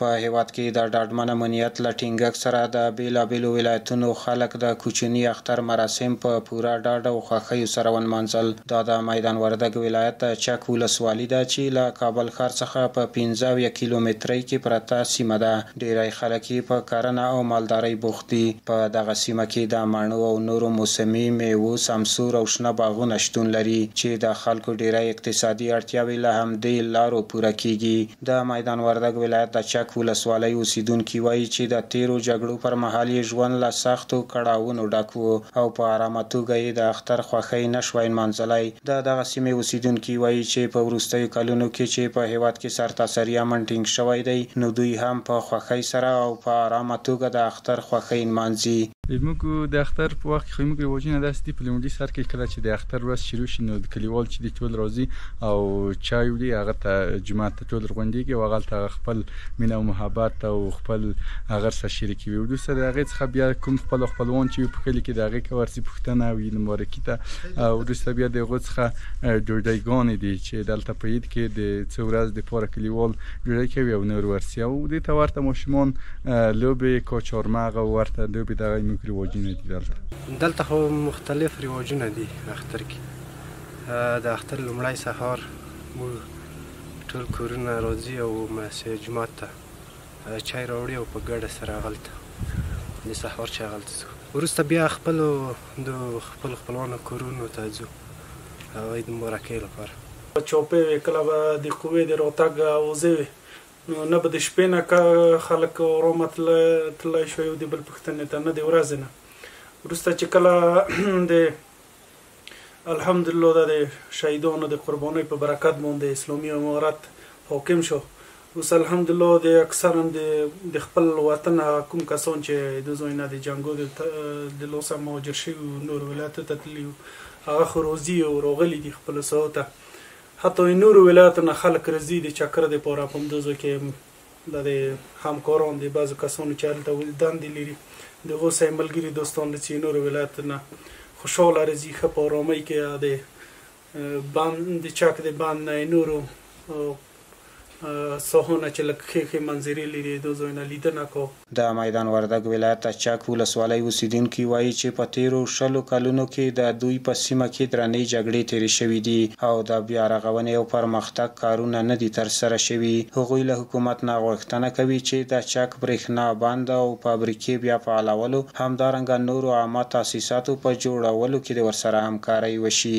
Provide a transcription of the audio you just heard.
په هیواد کې د ډاډمن امنیت له ټینګښت سره د بیلابیلو ولایتونو خلک د کوچني اختر مراسم په پوره ډاډ او خوښیو سره ونمانځل. دا د میدان وردګ ولایت د چک ولسوالي ده چې له کابل ښار څخه په 15 کیلومترۍ کې پرته سیمه ده. ډیری خلک په کرنه او مالدارۍ بوخت دي. په دغه سیمه کې د مڼو او نورو موسمي میوو سمسور او شنه باغونه شتون لري چې د خلکو ډیری اقتصادي اړتیاوې له همدې لارو پوره کیږي. د میدان وردګ ولایت د چک ولسوالۍ اوسیدونکي وایي چې د تیرو جګړو پر مهال یې ژوند له سختو کړاوونو ډک و او په ارامه توګه یې د اختر خوښۍ نشوای نمانځلی. د دغه سیمې اوسیدونکي وایي چې په وروستیو کلونو کې چې په هیواد کې سرتاسري امن ټینګ شوی دی نو دوی هم په خوښۍ سره او په ارامه توګه د اختر خوښۍ نمانځي. موږ د اختر په وخت کې موږ رواجونه داسې دي. په لومړي سر کې کله چې د اختر ورځ شروع شي نو د کلیوال چې دي ټول راځي او چای وړي، هغه ته جومات ته ټول راغونډېږي او هغلته خپل مینه او محبت او خپل هغه سره شریکوي. وروسته د هغې څخه بیا کوم خپلوان چې وي په کلي کې د هغې که ورځي پوښتنه وي مبارکي ته، او وروسته بیا د هغو څخه ډوډۍ دي چې دلته په عید کې د څو ورځې دپاره کلیوال ډوډۍ کوي او نور ورسي او دې ته ورته ماشومان لوبې کاچارمغ او ورته لوبې دغه رواجونه دي. دلته خو مختلف رواجونه دي. اختر کې د اختر لومړی سهار موږ ټول کورونه راځي او جومات ته چای راوړي او په ګډه سره هغلته د سهار چای هغلته څښو. وروسته بیا د خپلوانو کورونو ته ځو د مبارکۍ لپاره. چوپې کله به د قوې د راتګ اوازې وي نو نه به د شپې نه که خلک آرامه تللی شوی و د بل پوښتنې ته، نه د ورځې نه. وروسته چې کله د الحمدلله د شهیدانو د قربانۍ په برکت باندې اسلامي امارت حاکم شو، اوس الحمدلله د اکثرا د خپل وطن کوم کسان چې د ځای نه د جنګو د لاسه مهاجر شوي و نورو ولایتو ته تللي و هغه خو راځي او راغلي دي خپلو سیمو ته. حتی نورو ولایتو نه خلک راځي د چکر دپاره په همدې ځای کې د همکاران د بعضو کسانو چې هلته دندې لري د هغو سره ملګري دوستان دي چې نورو ولایتو نه خوشحاله راځي ښه په ارامۍ کې د بند د چک د بند نه نورو ساحونه چې لږ ښې ښې منظرې لري د ځایونه لیدنه کوو. د میدان وردګ ولایت د چک ولسوالۍ اوسیدونکي وایي چې په تیرو 20 کلونو کې د دوی په سیمه کې درنې جګړې تیرې شوي دي او د بیا رغونې او پرمختګ کارونه نه دي ترسره شوي. هغوی له حکومت نه غوښتنه کوي چې د چک برېښنا بند او فابریکې بیا فعالولو، همدارنګه نورو عامه تاسیساتو په جوړولو کې د ورسره همکارۍ وشي.